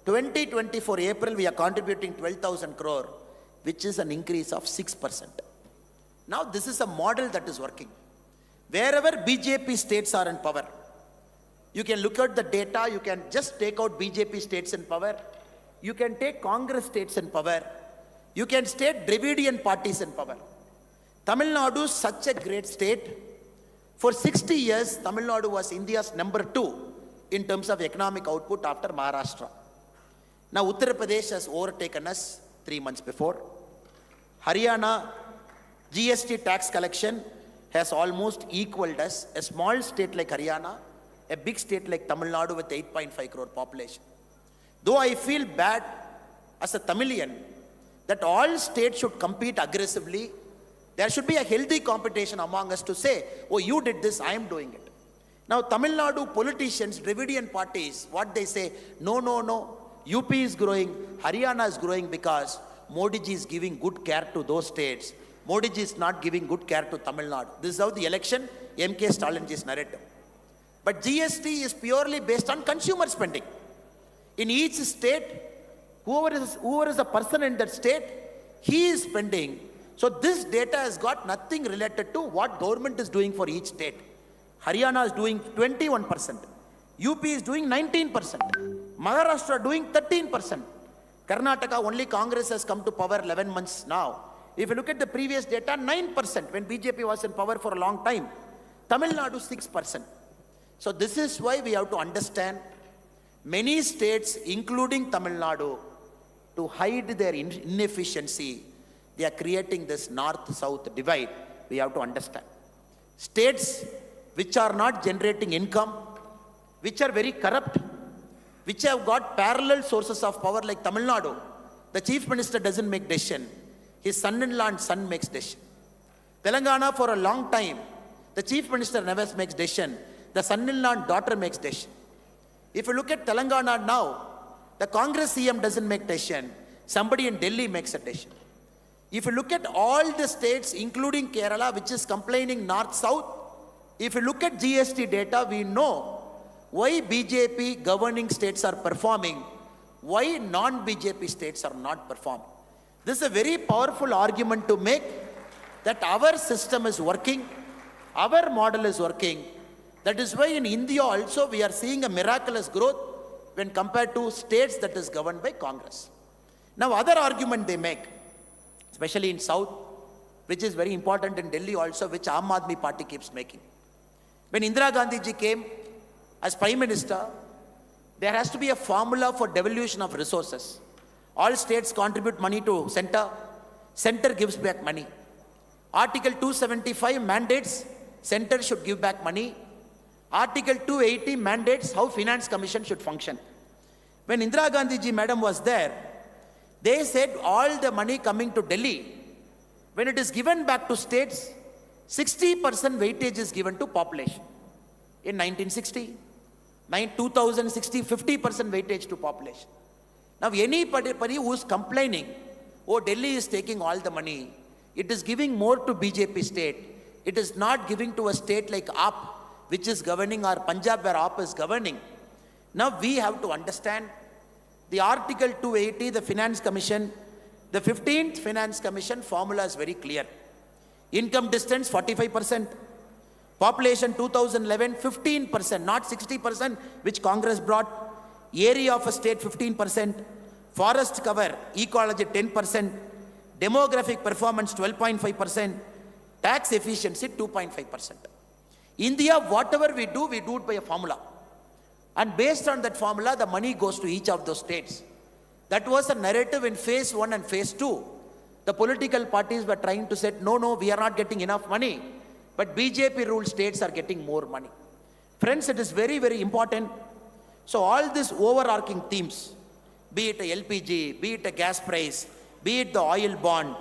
Speaker 2: 2024 April, we are contributing 12,000 crore, which is an increase of 6%. Now, this is a model that is working. Wherever BJP states are in power, you can look at the data, you can just take out BJP states in power, you can take Congress states in power, you can state Dravidian parties in power. Tamil Nadu is such a great state. For 60 years, Tamil Nadu was India's number 2 in terms of economic output after Maharashtra. Now, Uttar Pradesh has overtaken us 3 months before. Haryana, GST tax collection has almost equaled us. A small state like Haryana, a big state like Tamil Nadu with 8.5 crore population. Though I feel bad as a Tamilian that all states should compete aggressively, there should be a healthy competition among us to say, oh, you did this, I am doing it. Now, Tamil Nadu politicians, Dravidian parties, what they say, no, UP is growing, Haryana is growing because Modi ji is giving good care to those states. Modi ji is not giving good care to Tamil Nadu. This is how the election, MK Stalin ji's narrative. But GST is purely based on consumer spending. In each state, whoever is a person in that state, he is spending. So this data has got nothing related to what government is doing for each state. Haryana is doing 21%. UP is doing 19%. Maharashtra doing 13%. Karnataka, only Congress has come to power 11 months now. If you look at the previous data, 9% when BJP was in power for a long time. Tamil Nadu, 6%. So this is why we have to understand many states, including Tamil Nadu, to hide their inefficiency, they are creating this north-south divide. We have to understand. States which are not generating income, which are very corrupt, which have got parallel sources of power like Tamil Nadu, the chief minister doesn't make decision. His son-in-law and son makes decision. Telangana, for a long time, the chief minister never makes decision. The son-in-law and daughter makes decision. If you look at Telangana now, the Congress CM doesn't make decision. Somebody in Delhi makes a decision. If you look at all the states, including Kerala, which is complaining north-south, if you look at GST data, we know why BJP governing states are performing, why non-BJP states are not performing. This is a very powerful argument to make that our system is working, our model is working. That is why in India also we are seeing a miraculous growth when compared to states that is governed by Congress. Now, other argument they make, especially in South, which is very important in Delhi also, which Aam Aadmi Party keeps making. When Indira Gandhi ji came as Prime Minister, there has to be a formula for devolution of resources. All states contribute money to center gives back money. Article 275 mandates, center should give back money. Article 280 mandates how Finance Commission should function. When Indira Gandhi ji madam was there, they said all the money coming to Delhi, when it is given back to states, 60% weightage is given to population. In 1960, 2060, 50% weightage to population. Now anybody who is complaining, oh, Delhi is taking all the money, it is giving more to BJP state, it is not giving to a state like AAP, which is governing, or Punjab where AAP is governing. Now we have to understand The Article 280, the Finance Commission, the 15th Finance Commission formula is very clear. Income distance 45%. Population 2011 15%, not 60% which Congress brought. Area of a state 15%. Forest cover, ecology 10%. Demographic performance 12.5%. Tax efficiency 2.5%. India, whatever we do it by a formula. And based on that formula, the money goes to each of those states. That was a narrative in phase 1 and phase 2. The political parties were trying to say, no, we are not getting enough money. But BJP ruled states are getting more money. Friends, it is very, very important. So all these overarching themes, be it a LPG, be it a gas price, be it the oil bond,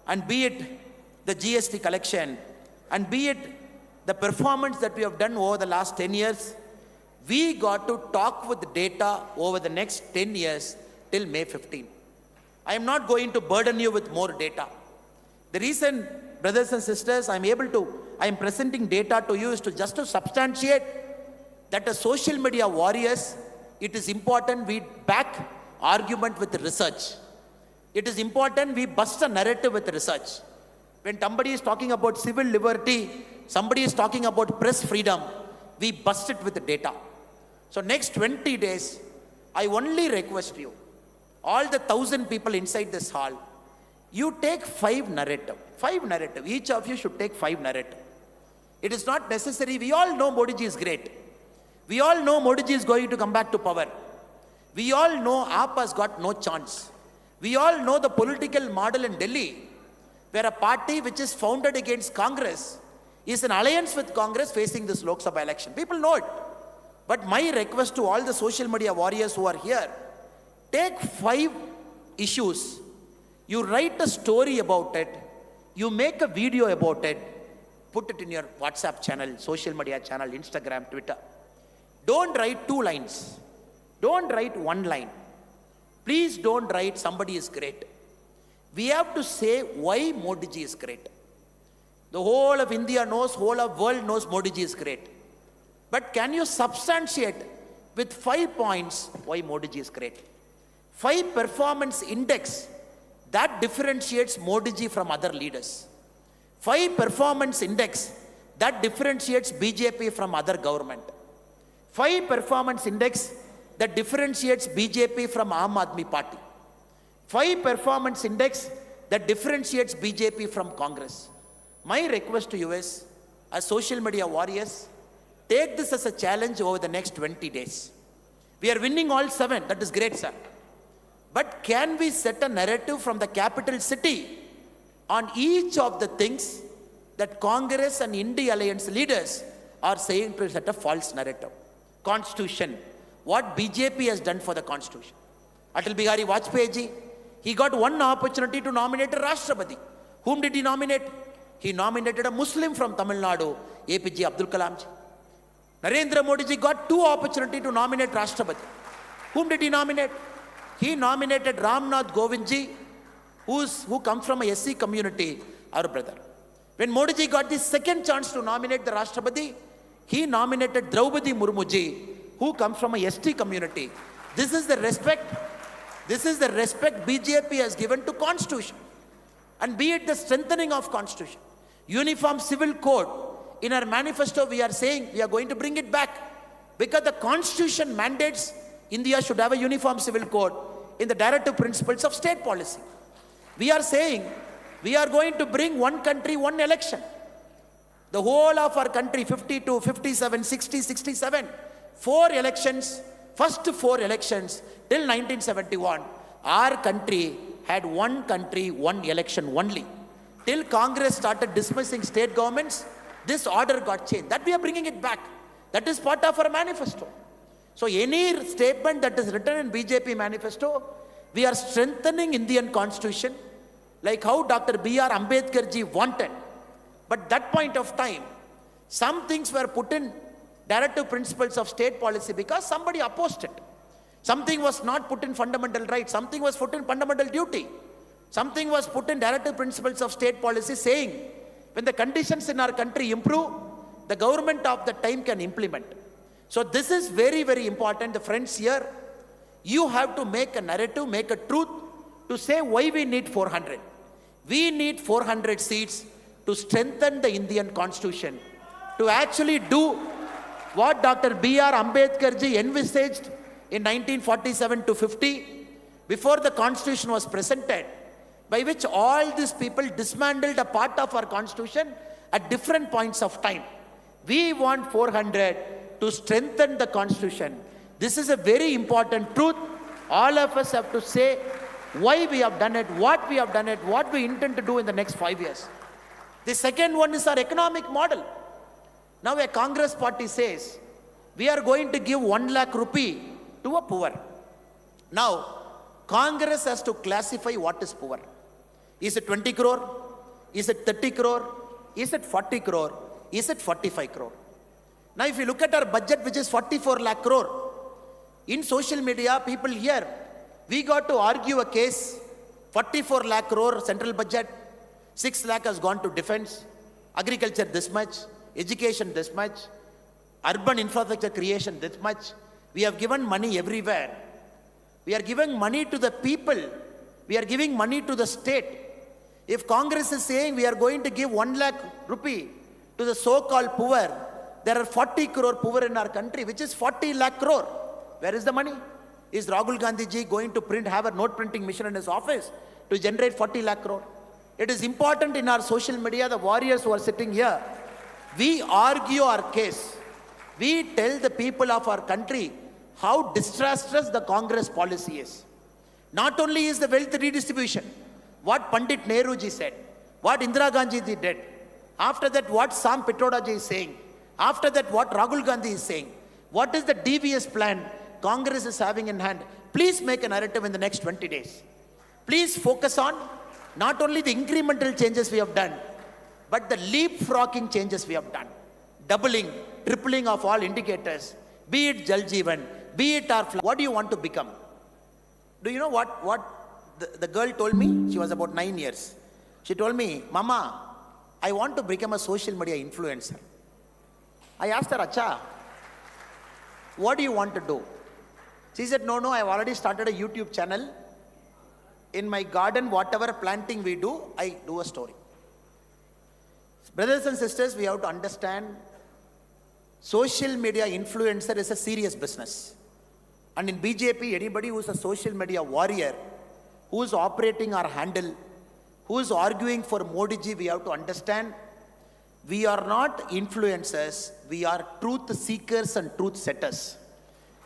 Speaker 2: and be it the GST collection, and be it the performance that we have done over the last 10 years, we got to talk with data over the next 10 years till May 15. I am not going to burden you with more data. The reason, brothers and sisters, I am presenting data to you is just to substantiate that as social media warriors, it is important we back argument with research. It is important we bust a narrative with research. When somebody is talking about civil liberty, somebody is talking about press freedom, we bust it with the data. So next 20 days, I only request you, all the 1,000 people inside this hall, you take 5 narrative. Each of you should take 5 narrative. It is not necessary. We all know Modi ji is great. We all know Modi ji is going to come back to power. We all know AAP has got no chance. We all know the political model in Delhi, where a party which is founded against Congress is an alliance with Congress facing this Lok Sabha election. People know it. But my request to all the social media warriors who are here, take 5 issues, you write a story about it, you make a video about it, put it in your WhatsApp channel, social media channel, Instagram, Twitter. Don't write 2 lines. Don't write 1 line. Please don't write somebody is great. We have to say why Modi ji is great. The whole of India knows, whole of world knows Modi ji is great. But can you substantiate with 5 points why Modi ji is great? 5 performance index that differentiates Modi ji from other leaders. 5 performance index that differentiates BJP from other government. 5 performance index that differentiates BJP from Aam Aadmi Party. 5 performance index that differentiates BJP from Congress. My request to you is, as social media warriors, take this as a challenge over the next 20 days. We are winning all 7. That is great, sir. But can we set a narrative from the capital city on each of the things that Congress and India Alliance leaders are saying to set a false narrative? Constitution. What BJP has done for the Constitution. Atal Bihari Vajpayee ji, he got 1 opportunity to nominate a Rashtrapati. Whom did he nominate? He nominated a Muslim from Tamil Nadu, APJ Abdul Kalam ji. Narendra Modi ji got 2 opportunities to nominate Rashtrapati. Whom did he nominate? He nominated Ramnath Govind ji, who comes from a SC community, our brother. When Modi ji got the 2nd chance to nominate the Rashtrapati, he nominated Draupadi Murmu ji, who comes from a ST community. This is the respect BJP has given to Constitution. And be it the strengthening of Constitution. Uniform Civil Code. In our manifesto, we are saying we are going to bring it back. Because the Constitution mandates India should have a uniform civil code in the directive principles of state policy. We are saying we are going to bring 1 country, 1 election. The whole of our country, 52, 57, 60, 67, 4 elections, first 4 elections till 1971, our country had 1 country, 1 election only. Till Congress started dismissing state governments, this order got changed. That we are bringing it back. That is part of our manifesto. So any statement that is written in BJP manifesto, we are strengthening Indian Constitution, like how Dr. B.R. Ambedkar ji wanted. But that point of time, some things were put in directive principles of state policy because somebody opposed it. Something was not put in fundamental rights. Something was put in fundamental duty. Something was put in directive principles of state policy saying, when the conditions in our country improve, the government of the time can implement. So this is very, very important. The friends here,
Speaker 5: You have to make a narrative, make a truth to say why we need 400. We need 400 seats to strengthen the Indian constitution, to actually do what Dr. B.R. Ambedkar ji envisaged in 1947 to 50, before the constitution was presented, by which all these people dismantled a part of our constitution at different points of time. We want 400 to strengthen the constitution. This is a very important truth. All of us have to say why we have done it, what we have done it, what we intend to do in the next 5 years. The second one is our economic model. Now a Congress party says, we are going to give 1 lakh rupee to a poor. Now, Congress has to classify what is poor. Is it 20 crore? Is it 30 crore? Is it 40 crore? Is it 45 crore? Now, if you look at our budget, which is 44 lakh crore, in social media, people hear, we got to argue a case, 44 lakh crore central budget, 6 lakh has gone to defense, agriculture this much, education this much, urban infrastructure creation this much. We have given money everywhere. We are giving money to the people. We are giving money to the state. If Congress is saying we are going to give 1 lakh rupee to the so-called poor, there are 40 crore poor in our country, which is 40 lakh crore. Where is the money? Is Rahul Gandhi ji going to have a note printing machine in his office to generate 40 lakh crore? It is important in our social media, the warriors who are sitting here, we argue our case. We tell the people of our country how disastrous the Congress policy is. Not only is the wealth redistribution, what Pandit Nehru ji said, what Indira Gandhi ji did, after that what Sam Pitroda ji is saying, after that what Rahul Gandhi is saying, what is the devious plan Congress is having in hand. Please make a narrative in the next 20 days. Please focus on not only the incremental changes we have done, but the leapfrogging changes we have done. Doubling, tripling of all indicators, be it Jal Jeevan, be it our what do you want to become? Do you know what the girl told me? She was about 9 years. She told me, Mama, I want to become a social media influencer. I asked her, Acha, what do you want to do? She said, no, I've already started a YouTube channel. In my garden, whatever planting we do, I do a story. Brothers and sisters, we have to understand social media influencer is a serious business. And in BJP, anybody who is a social media warrior, who is operating our handle, who is arguing for Modi ji, we have to understand, we are not influencers, we are truth seekers and truth setters.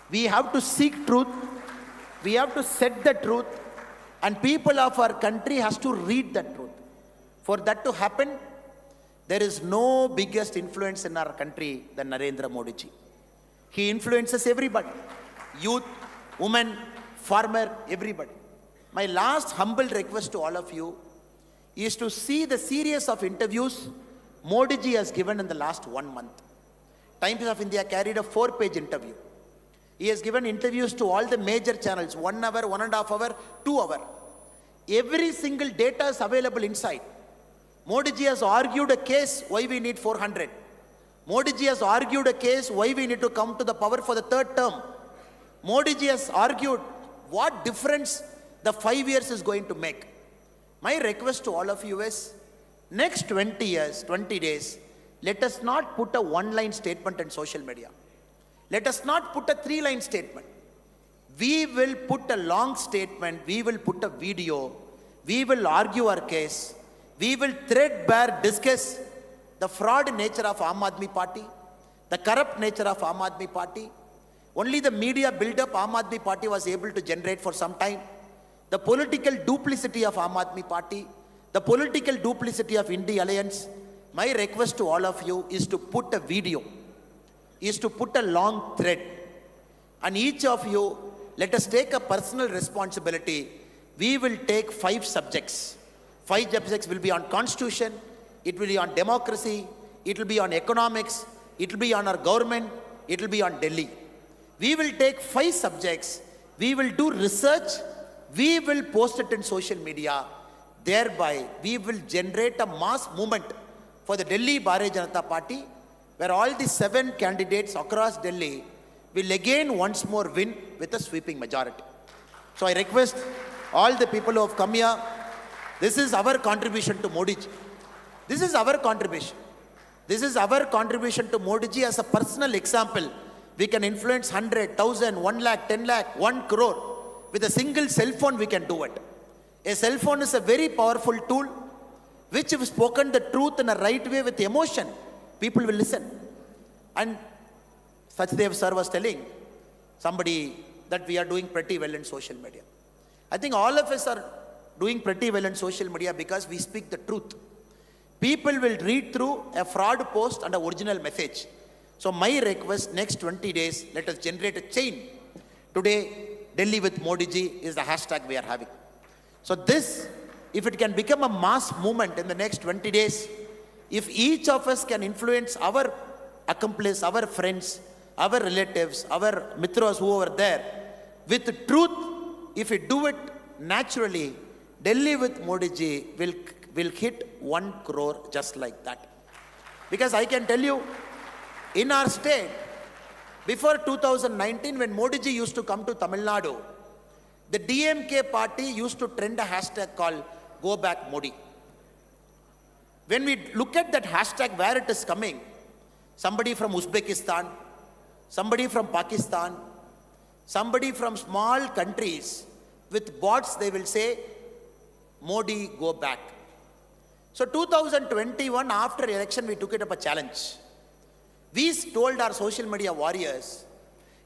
Speaker 5: We have to seek truth, we have to set the truth, and people of our country has to read the truth. For that to happen, there is no biggest influence in our country than Narendra Modi ji. He influences everybody, youth, women, farmer, everybody. My last humble request to all of you is to see the series of interviews Modi ji has given in the last 1 month. Times of India carried a 4-page interview. He has given interviews to all the major channels, 1 hour, 1.5 hour, 2 hour. Every single data is available inside. Modi ji has argued a case why we need 400. Modi ji has argued a case why we need to come to the power for the 3rd term. Modi ji has argued what difference the 5 years is going to make. My request to all of you is, next 20 years, 20 days, let us not put a 1-line statement in social media. Let us not put a 3-line statement. We will put a long statement, we will put a video, we will argue our case, we will threadbare discuss the fraud nature of Aam Aadmi Party, the corrupt nature of Aam Aadmi Party. Only the media build-up Aam Aadmi Party was able to generate for some time. The political duplicity of Aam Aadmi Party, the political duplicity of India Alliance. My request to all of you is to put a video, is to put a long thread. And each of you, let us take a personal responsibility. We will take 5 subjects. 5 subjects will be on constitution, it will be on democracy, it will be on economics, it will be on our government, it will be on Delhi. We will take 5 subjects, we will do research, we will post it in social media. Thereby, we will generate a mass movement for the Delhi Bharatiya Janata Party, where all the 7 candidates across Delhi will again once more win with a sweeping majority. So I request all the people who have come here, this is our contribution to Modi ji. This is our contribution. This is our contribution to Modi ji as a personal example. We can influence 100, 1,000, 1 lakh, 10 lakh, 1 crore. With a single cell phone we can do it. A cell phone is a very powerful tool which if spoken the truth in a right way with emotion, people will listen. And Sachdev sir was telling somebody that we are doing pretty well in social media. I think all of us are doing pretty well in social media because we speak the truth. People will read through a fraud post and an original message. So my request, next 20 days, let us generate a chain. Today, Delhi with Modi ji is the hashtag we are having. So this, if it can become a mass movement in the next 20 days, if each of us can influence our accomplice, our friends, our relatives, our mitras who are there, with truth, if we do it naturally, Delhi with Modi ji will hit 1 crore just like that. Because I can tell you, in our state, before 2019, when Modi ji used to come to Tamil Nadu, the DMK party used to trend a hashtag called Go Back Modi. When we look at that hashtag, where it is coming, somebody from Uzbekistan, somebody from Pakistan, somebody from small countries, with bots they will say, Modi, go back. So 2021, after election, we took it up a challenge. We told our social media warriors,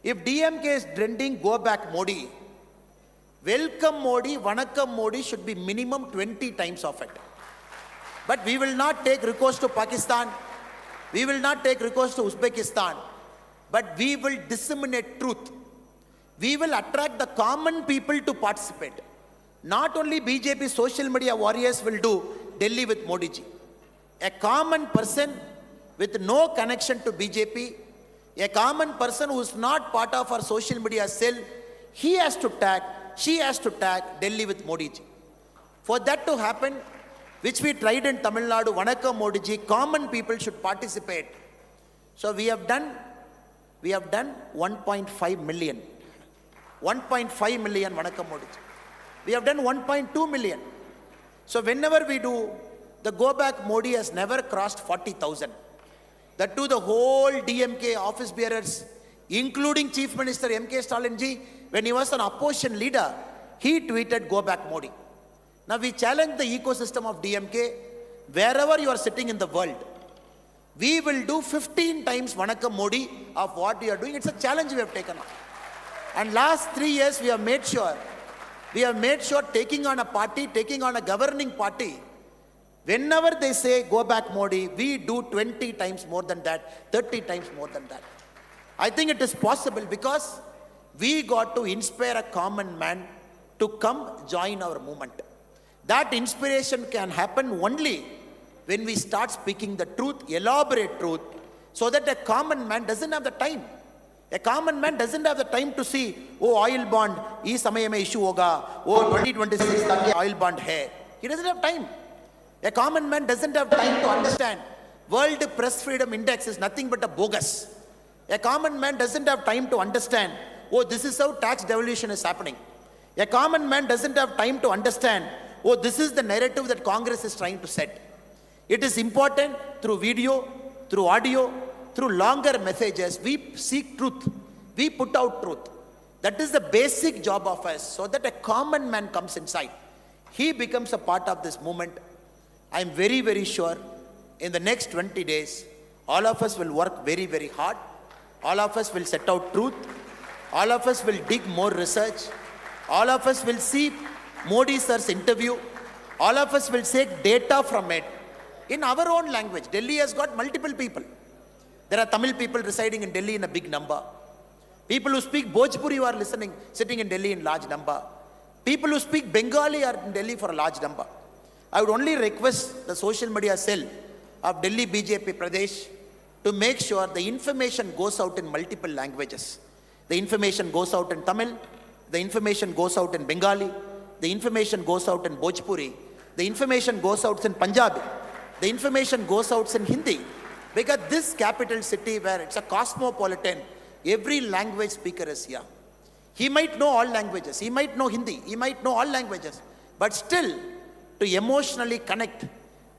Speaker 5: if DMK is trending, go back Modi, welcome Modi, vanakkam Modi should be minimum 20 times of it. But we will not take recourse to Pakistan, we will not take recourse to Uzbekistan, but we will disseminate truth. We will attract the common people to participate. Not only BJP social media warriors will do Delhi with Modi ji. A common person with no connection to BJP, a common person who is not part of our social media cell, he has to tag, she has to tag Delhi with Modi ji. For that to happen, which we tried in Tamil Nadu, Vanakkam Modi ji, common people should participate. So we have done 1.5 million. 1.5 million Vanakkam Modi ji. We have done 1.2 million. So whenever we do, the Go Back Modi has never crossed 40,000. That too, the whole DMK office bearers, including Chief Minister M.K. Stalin ji, when he was an opposition leader, he tweeted Go Back Modi. Now we challenge the ecosystem of DMK, wherever you are sitting in the world. We will do 15 times Vanakkam Modi of what we are doing. It's a challenge we have taken on. And last 3 years we have made sure taking on a party, taking on a governing party, whenever they say go back Modi, we do 20 times more than that, 30 times more than that. I think it is possible because we got to inspire a common man to come join our movement. That inspiration can happen only when we start speaking the truth, elaborate truth, so that a common man doesn't have the time. A common man doesn't have the time to see, oh, oil bond, is samay mein issue hoga, oh, 2026 tak oil bond hai. He doesn't have time. A common man doesn't have time to understand World Press Freedom Index is nothing but a bogus. A common man doesn't have time to understand, oh, this is how tax devolution is happening. A common man doesn't have time to understand, oh, this is the narrative that Congress is trying to set. It is important through video, through audio, through longer messages, we seek truth. We put out truth. That is the basic job of us, so that a common man comes inside. He becomes a part of this movement. I am very, very sure in the next 20 days, all of us will work very, very hard. All of us will set out truth. All of us will dig more research. All of us will see Modi sir's interview. All of us will take data from it in our own language. Delhi has got multiple people. There are Tamil people residing in Delhi in a big number. People who speak Bhojpuri are sitting in Delhi in large number. People who speak Bengali are in Delhi for a large number. I would only request the social media cell of Delhi BJP Pradesh to make sure the information goes out in multiple languages. The information goes out in Tamil, the information goes out in Bengali, the information goes out in Bhojpuri, the information goes out in Punjabi, the information goes out in Hindi. Because this capital city where it's a cosmopolitan, every language speaker is here. He might know all languages. He might know Hindi. He might know all languages. But still, to emotionally connect,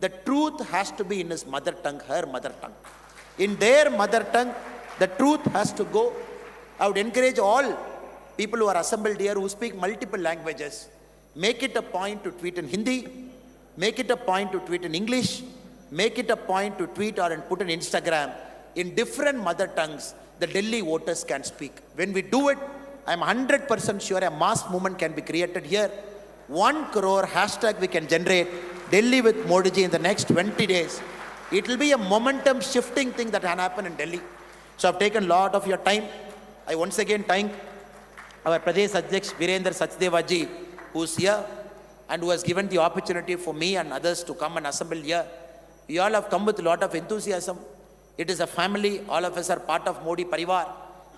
Speaker 5: the truth has to be in his mother tongue, her mother tongue. In their mother tongue, the truth has to go. I would encourage all people who are assembled here who speak multiple languages, make it a point to tweet in Hindi, make it a point to tweet in English, make it a point to tweet or and put on Instagram in different mother tongues. The Delhi voters can speak. When we do it, I'm 100% sure a mass movement can be created here. 1 crore hashtag we can generate Delhi with Modi ji in the next 20 days. It will be a momentum shifting thing that can happen in Delhi. So I've taken a lot of your time. I once again thank our Pradesh Adhyaksh Virendra Sachdeva ji, who's here and who has given the opportunity for me and others to come and assemble here. We all have come with a lot of enthusiasm. It is a family. All of us are part of Modi Parivar.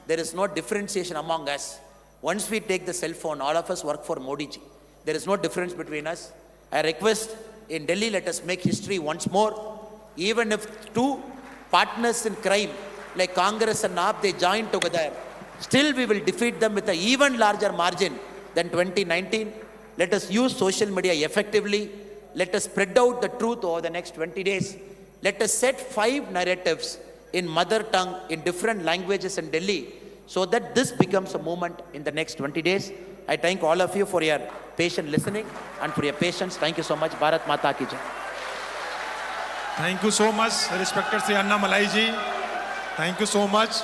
Speaker 5: There is no differentiation among us. Once we take the cell phone, all of us work for Modi ji. There is no difference between us. I request in Delhi, let us make history once more. Even if two partners in crime like Congress and AAP, they join together, still we will defeat them with an even larger margin than 2019. Let us use social media effectively. Let us spread out the truth over the next 20 days. Let us set 5 narratives in mother tongue in different languages in Delhi so that this becomes a movement in the next 20 days. I thank all of you for your patient listening and for your patience. Thank you so much. Bharat Mata ki jai.
Speaker 1: Thank you so much, respected Sri Annamalai ji. Thank you so much.